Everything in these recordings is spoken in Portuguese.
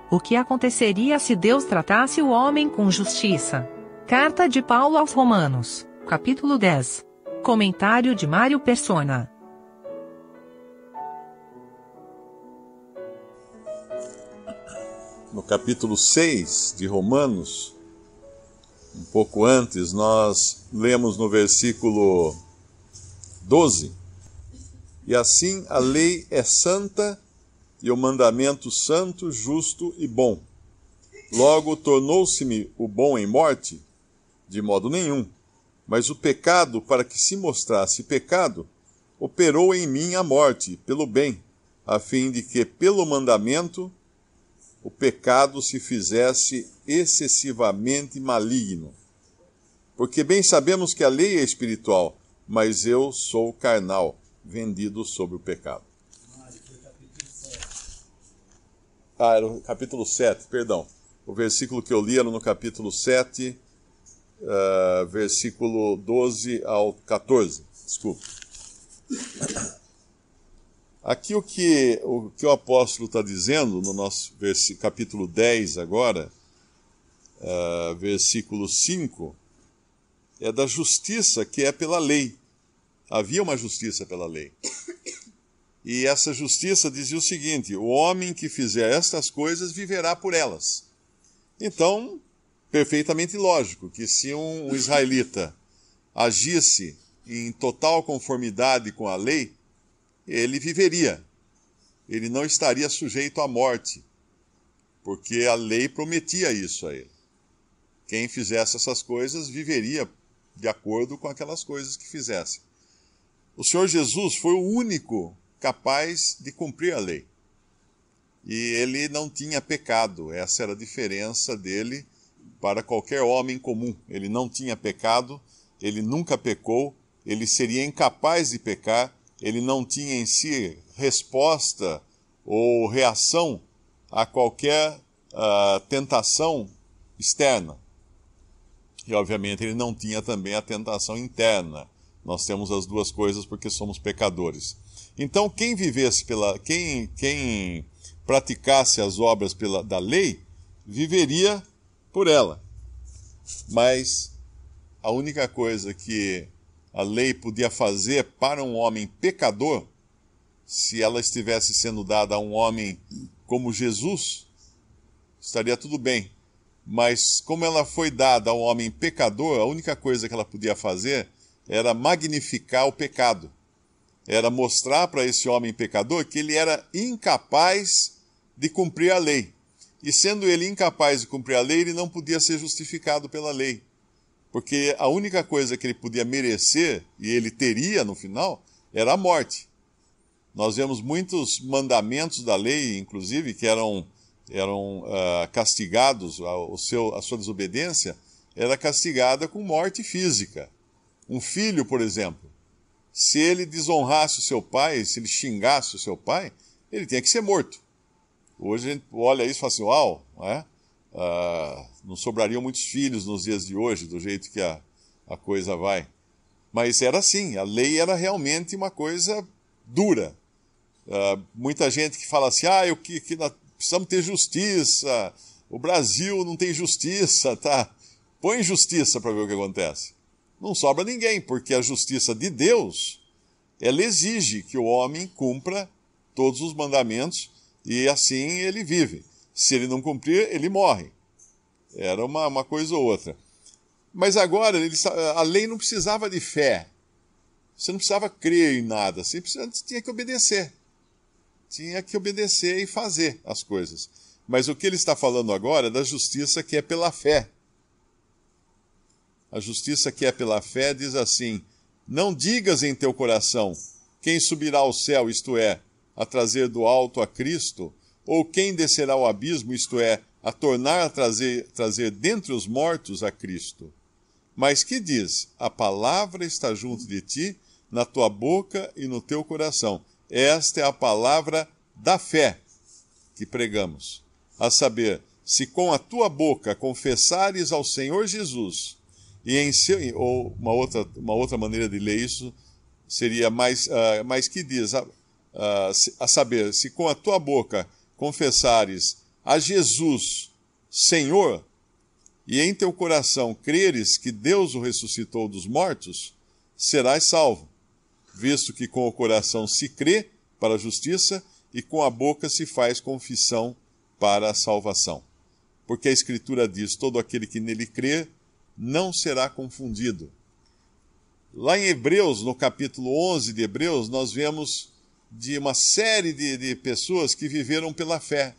O que aconteceria se Deus tratasse o homem com justiça? Carta de Paulo aos Romanos, capítulo 10. Comentário de Mário Persona. No capítulo 6 de Romanos, um pouco antes, nós lemos no versículo 12: E assim a lei é santa e o mandamento santo, justo e bom. Logo tornou-se-me o bom em morte? De modo nenhum. Mas o pecado, para que se mostrasse pecado, operou em mim a morte, pelo bem, a fim de que, pelo mandamento, o pecado se fizesse excessivamente maligno. Porque bem sabemos que a lei é espiritual, mas eu sou carnal, vendido sob o pecado. Era o capítulo 7, perdão. O versículo que eu li era no capítulo 7, versículo 12 ao 14. Desculpa. Aqui o que o apóstolo está dizendo, no nosso capítulo 10 agora, versículo 5, é da justiça que é pela lei. Havia uma justiça pela lei. E essa justiça dizia o seguinte: o homem que fizer estas coisas viverá por elas. Então, perfeitamente lógico que se um israelita agisse em total conformidade com a lei, ele viveria. Ele não estaria sujeito à morte, porque a lei prometia isso a ele. Quem fizesse essas coisas viveria de acordo com aquelas coisas que fizesse. O Senhor Jesus foi o único capaz de cumprir a lei. E ele não tinha pecado. Essa era a diferença dele para qualquer homem comum. Ele não tinha pecado, ele nunca pecou, ele seria incapaz de pecar, ele não tinha em si resposta ou reação a qualquer tentação externa. E, obviamente, ele não tinha também a tentação interna. Nós temos as duas coisas porque somos pecadores. Então, quem praticasse as obras da lei, viveria por ela. Mas a única coisa que a lei podia fazer para um homem pecador, se ela estivesse sendo dada a um homem como Jesus, estaria tudo bem. Mas como ela foi dada ao homem pecador, a única coisa que ela podia fazer era magnificar o pecado. Era mostrar para esse homem pecador que ele era incapaz de cumprir a lei. E sendo ele incapaz de cumprir a lei, ele não podia ser justificado pela lei. Porque a única coisa que ele podia merecer, e ele teria no final, era a morte. Nós vemos muitos mandamentos da lei, inclusive, que eram castigados, a sua desobediência era castigada com morte física. Um filho, por exemplo, se ele desonrasse o seu pai, se ele xingasse o seu pai, ele tinha que ser morto. Hoje a gente olha isso e fala assim: uau, não é? Não sobrariam muitos filhos nos dias de hoje, do jeito que a coisa vai. Mas era assim, a lei era realmente uma coisa dura. Muita gente que fala assim: nós precisamos ter justiça, o Brasil não tem justiça, tá? Põe justiça para ver o que acontece. Não sobra ninguém, porque a justiça de Deus, ela exige que o homem cumpra todos os mandamentos e assim ele vive. Se ele não cumprir, ele morre. Era uma coisa ou outra. Mas agora, a lei não precisava de fé. Você não precisava crer em nada. Você tinha que obedecer. Tinha que obedecer e fazer as coisas. Mas o que ele está falando agora é da justiça que é pela fé. A justiça que é pela fé diz assim: não digas em teu coração: quem subirá ao céu, isto é, a trazer do alto a Cristo, ou quem descerá ao abismo, isto é, a tornar a trazer dentre os mortos a Cristo. Mas que diz? A palavra está junto de ti, na tua boca e no teu coração. Esta é a palavra da fé que pregamos. A saber, se com a tua boca confessares ao Senhor Jesus, ou uma outra maneira de ler isso seria mais que diz, a saber, se com a tua boca confessares a Jesus Senhor, e em teu coração creres que Deus o ressuscitou dos mortos, serás salvo, visto que com o coração se crê para a justiça e com a boca se faz confissão para a salvação. Porque a Escritura diz, todo aquele que nele crê não será confundido. Lá em Hebreus, no capítulo 11 de Hebreus, nós vemos de uma série de pessoas que viveram pela fé.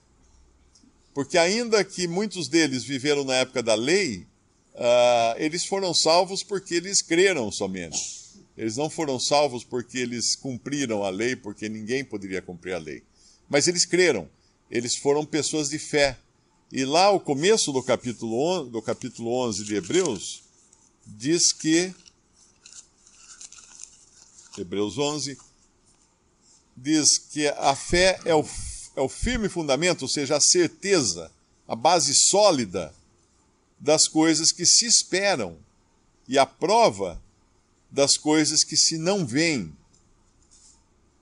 Porque ainda que muitos deles viveram na época da lei, eles foram salvos porque eles creram somente. Eles não foram salvos porque eles cumpriram a lei, porque ninguém poderia cumprir a lei. Mas eles creram, eles foram pessoas de fé. E lá o começo do capítulo 11 de Hebreus, diz que, Hebreus 11, diz que a fé é o firme fundamento, ou seja, a certeza, a base sólida das coisas que se esperam e a prova das coisas que se não veem.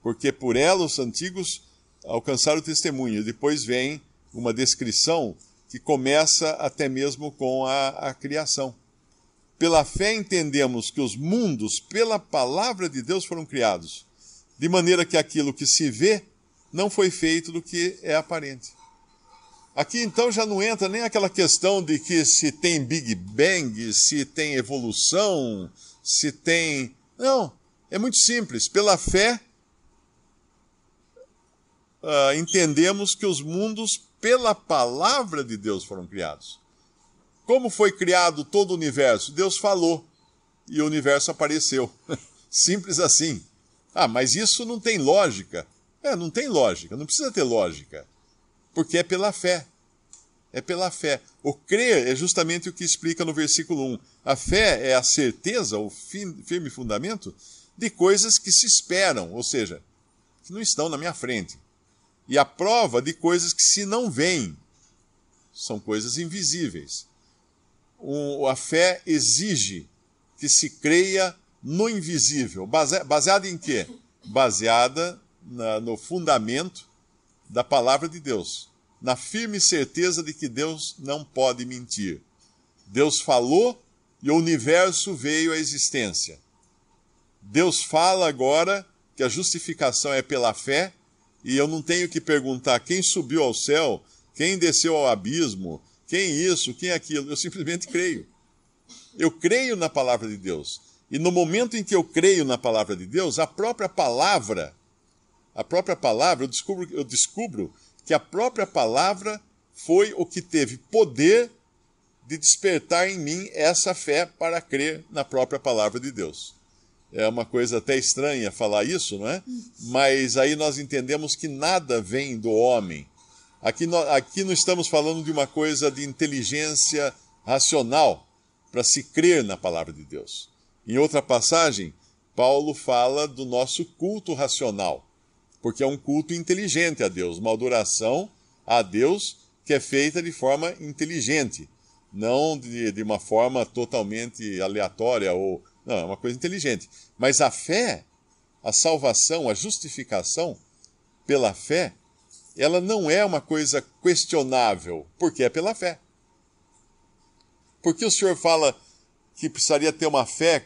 Porque por ela os antigos alcançaram o testemunho. Depois vem uma descrição que começa até mesmo com a criação. Pela fé entendemos que os mundos, pela palavra de Deus, foram criados, de maneira que aquilo que se vê não foi feito do que é aparente. Aqui então já não entra nem aquela questão de que se tem Big Bang, se tem evolução, se tem... Não, é muito simples. Pela fé, entendemos que os mundos, pela palavra de Deus, foram criados. Como foi criado todo o universo? Deus falou e o universo apareceu. Simples assim. Mas isso não tem lógica. Não tem lógica, não precisa ter lógica. Porque é pela fé. É pela fé. O crer é justamente o que explica no versículo 1. A fé é a certeza, o firme fundamento de coisas que se esperam, ou seja, que não estão na minha frente. E a prova de coisas que se não veem. São coisas invisíveis. A fé exige que se creia no invisível. Baseada em quê? Baseada no fundamento da palavra de Deus. Na firme certeza de que Deus não pode mentir. Deus falou e o universo veio à existência. Deus fala agora que a justificação é pela fé, e eu não tenho que perguntar quem subiu ao céu, quem desceu ao abismo, quem isso, quem aquilo. Eu simplesmente creio. Eu creio na palavra de Deus. E no momento em que eu creio na palavra de Deus, a própria palavra, eu descubro que a própria palavra foi o que teve poder de despertar em mim essa fé para crer na própria palavra de Deus. É uma coisa até estranha falar isso, não é? Mas aí nós entendemos que nada vem do homem. Aqui não estamos falando de uma coisa de inteligência racional para se crer na palavra de Deus. Em outra passagem, Paulo fala do nosso culto racional, porque é um culto inteligente a Deus, uma adoração a Deus que é feita de forma inteligente, não de uma forma totalmente aleatória, não, é uma coisa inteligente. Mas a fé, a salvação, a justificação pela fé, ela não é uma coisa questionável, porque é pela fé. Por que o Senhor fala que precisaria ter uma fé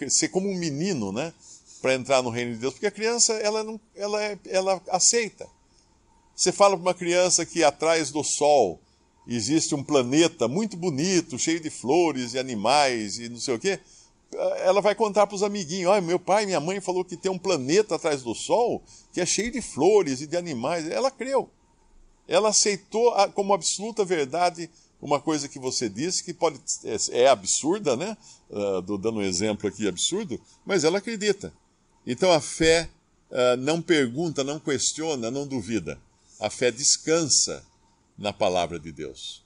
ser como um menino, né, para entrar no reino de Deus? Porque a criança, ela aceita. Você fala para uma criança que atrás do sol existe um planeta muito bonito, cheio de flores e animais e não sei o quê, ela vai contar para os amiguinhos, meu pai e minha mãe falou que tem um planeta atrás do sol que é cheio de flores e de animais. Ela creu. Ela aceitou como absoluta verdade uma coisa que você disse, que é absurda, né? Dando um exemplo aqui absurdo, mas ela acredita. Então a fé não pergunta, não questiona, não duvida. A fé descansa na palavra de Deus.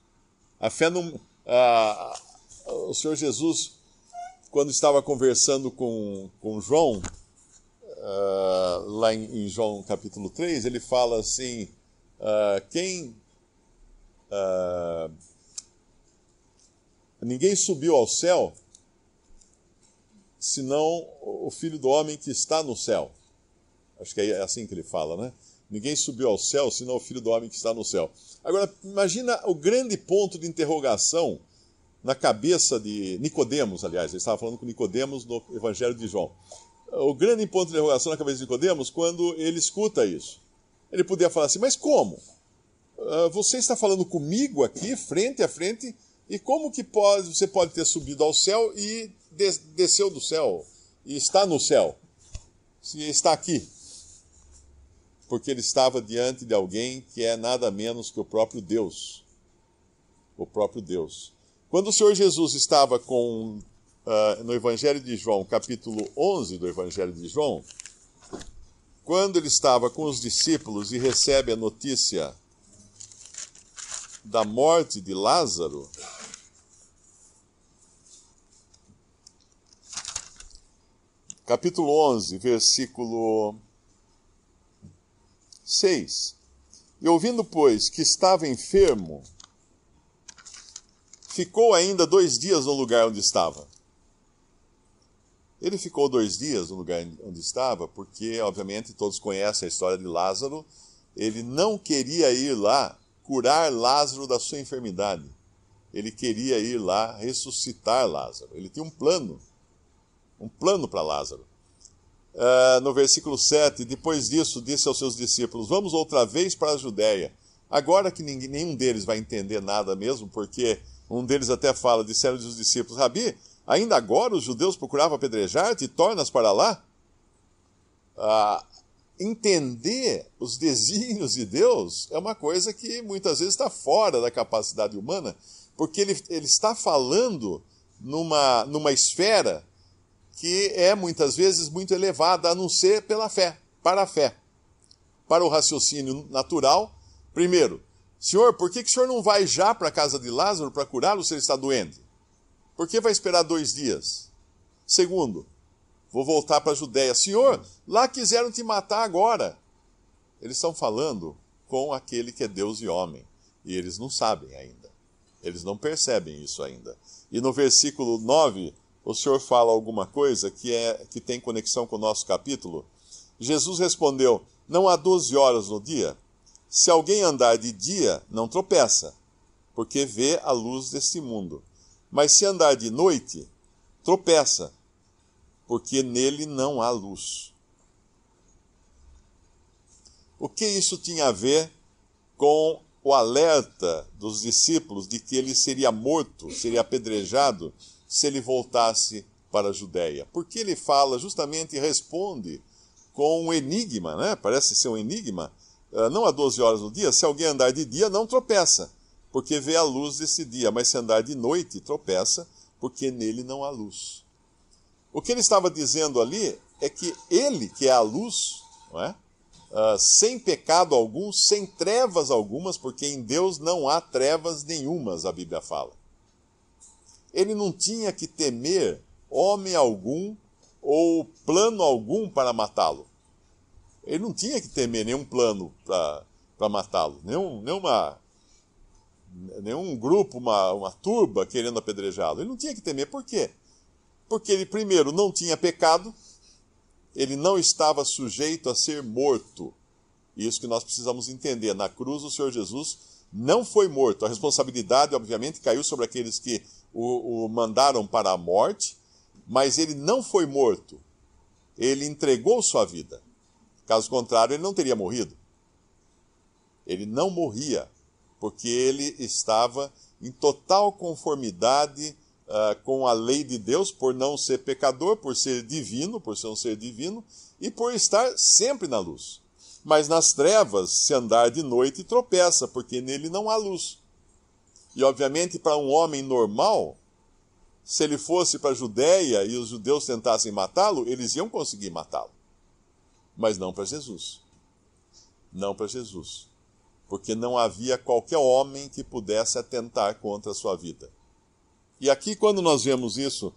A fé não... o Senhor Jesus, quando estava conversando com João, lá em João capítulo 3, ele fala assim, ninguém subiu ao céu, senão o Filho do Homem que está no céu. Acho que é assim que ele fala, né? Ninguém subiu ao céu, senão o Filho do Homem que está no céu. Agora, imagina o grande ponto de interrogação na cabeça de Nicodemos, aliás, ele estava falando com Nicodemos no Evangelho de João. O grande ponto de interrogação na cabeça de Nicodemos, quando ele escuta isso. Ele podia falar assim, mas como? Você está falando comigo aqui, frente a frente, e como que você pode ter subido ao céu e desceu do céu, e está no céu, se está aqui? Porque ele estava diante de alguém que é nada menos que o próprio Deus. O próprio Deus. Quando o Senhor Jesus estava no Evangelho de João, capítulo 11 do Evangelho de João, quando ele estava com os discípulos e recebe a notícia da morte de Lázaro, capítulo 11, versículo 6. E ouvindo, pois, que estava enfermo, ficou ainda 2 dias no lugar onde estava. Ele ficou 2 dias no lugar onde estava, porque, obviamente, todos conhecem a história de Lázaro. Ele não queria ir lá curar Lázaro da sua enfermidade. Ele queria ir lá ressuscitar Lázaro. Ele tinha um plano para Lázaro. No versículo 7, depois disso, disse aos seus discípulos, vamos outra vez para a Judéia. Agora que nenhum deles vai entender nada mesmo, porque um deles até fala, disseram os discípulos, Rabi, ainda agora os judeus procuravam apedrejar-te e tornas para lá? Entender os desígnios de Deus é uma coisa que muitas vezes está fora da capacidade humana, porque ele está falando numa esfera que é muitas vezes muito elevada, a não ser pela fé, para a fé. Para o raciocínio natural, primeiro, Senhor, por que o Senhor não vai já para a casa de Lázaro para curá-lo se ele está doente? Por que vai esperar 2 dias? Segundo, vou voltar para a Judéia. Senhor, lá quiseram te matar agora. Eles estão falando com aquele que é Deus e homem, e eles não sabem ainda. Eles não percebem isso ainda. E no versículo 9, o Senhor fala alguma coisa que tem conexão com o nosso capítulo. Jesus respondeu, não há 12 horas no dia? Se alguém andar de dia, não tropeça, porque vê a luz deste mundo. Mas se andar de noite, tropeça, porque nele não há luz. O que isso tinha a ver com o alerta dos discípulos de que ele seria morto, seria apedrejado, se ele voltasse para a Judéia? Porque ele fala justamente e responde com um enigma, né? Parece ser um enigma. Não há 12 horas no dia, se alguém andar de dia, não tropeça, porque vê a luz desse dia, mas se andar de noite, tropeça, porque nele não há luz. O que ele estava dizendo ali é que ele, que é a luz, não é? Sem pecado algum, sem trevas algumas, porque em Deus não há trevas nenhumas, a Bíblia fala. Ele não tinha que temer homem algum ou plano algum para matá-lo. Ele não tinha que temer nenhum plano para matá-lo, nenhum grupo, uma turba querendo apedrejá-lo. Ele não tinha que temer. Por quê? Porque ele, primeiro, não tinha pecado, ele não estava sujeito a ser morto. Isso que nós precisamos entender. Na cruz, o Senhor Jesus não foi morto. A responsabilidade, obviamente, caiu sobre aqueles que o mandaram para a morte, mas ele não foi morto. Ele entregou sua vida. Caso contrário, ele não teria morrido. Ele não morria, porque ele estava em total conformidade com a lei de Deus, por não ser pecador, por ser divino, por ser um ser divino, e por estar sempre na luz. Mas nas trevas, se andar de noite, tropeça, porque nele não há luz. E, obviamente, para um homem normal, se ele fosse para a Judéia e os judeus tentassem matá-lo, eles iam conseguir matá-lo. Mas não para Jesus. Não para Jesus. Porque não havia qualquer homem que pudesse atentar contra a sua vida. E aqui, quando nós vemos isso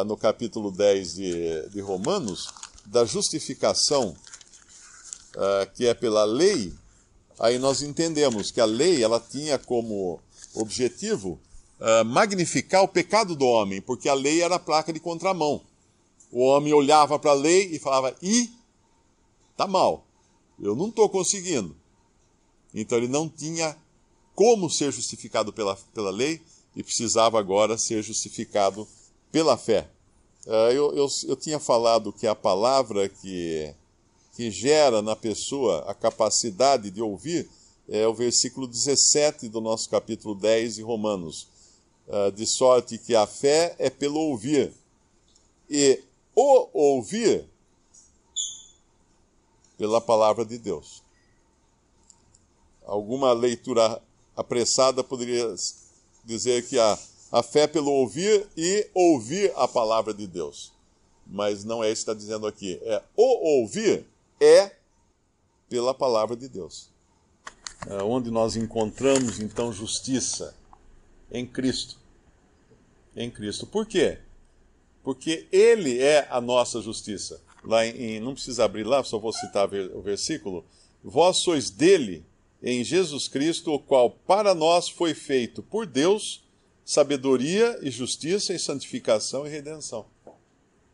no capítulo 10 de Romanos, da justificação que é pela lei, aí nós entendemos que a lei ela tinha como objetivo magnificar o pecado do homem, porque a lei era a placa de contramão. O homem olhava para a lei e falava, está mal, eu não estou conseguindo. Então ele não tinha como ser justificado pela lei e precisava agora ser justificado pela fé. Eu tinha falado que a palavra que gera na pessoa a capacidade de ouvir é o versículo 17 do nosso capítulo 10 de Romanos. De sorte que a fé é pelo ouvir, e o ouvir pela palavra de Deus. Alguma leitura apressada poderia dizer que a fé é pelo ouvir e ouvir a palavra de Deus. Mas não é isso que está dizendo aqui. O ouvir é pela palavra de Deus. Onde nós encontramos, então, justiça? Em Cristo. Em Cristo. Por quê? Porque Ele é a nossa justiça. Não precisa abrir lá, só vou citar o versículo. Vós sois dele, em Jesus Cristo, o qual para nós foi feito por Deus, sabedoria e justiça e santificação e redenção.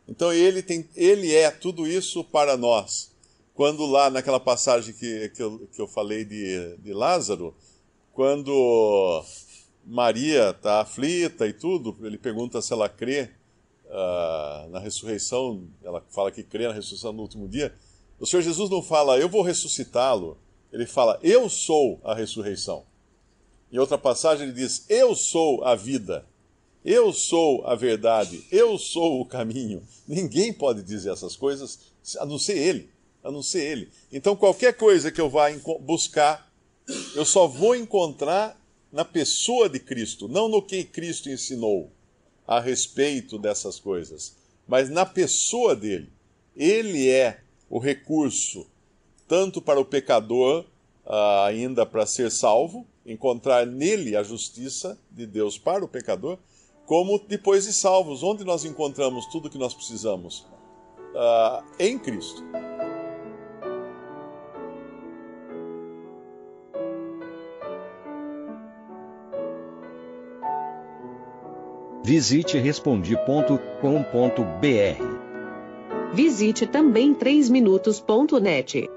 Então ele é tudo isso para nós. Quando lá naquela passagem que eu falei de Lázaro, quando Maria está aflita e tudo, ele pergunta se ela crê na ressurreição, ela fala que crê na ressurreição no último dia. O Senhor Jesus não fala, eu vou ressuscitá-lo. Ele fala, eu sou a ressurreição. Em outra passagem ele diz, eu sou a vida, eu sou a verdade, eu sou o caminho. Ninguém pode dizer essas coisas, a não ser Ele. Então qualquer coisa que eu vá buscar, eu só vou encontrar na pessoa de Cristo, não no que Cristo ensinou a respeito dessas coisas, mas na pessoa dele. Ele é o recurso tanto para o pecador, ainda para ser salvo, encontrar nele a justiça de Deus para o pecador, como depois de salvos, onde nós encontramos tudo o que nós precisamos? Em Cristo. Visite Respondi.com.br. Visite também 3minutos.net.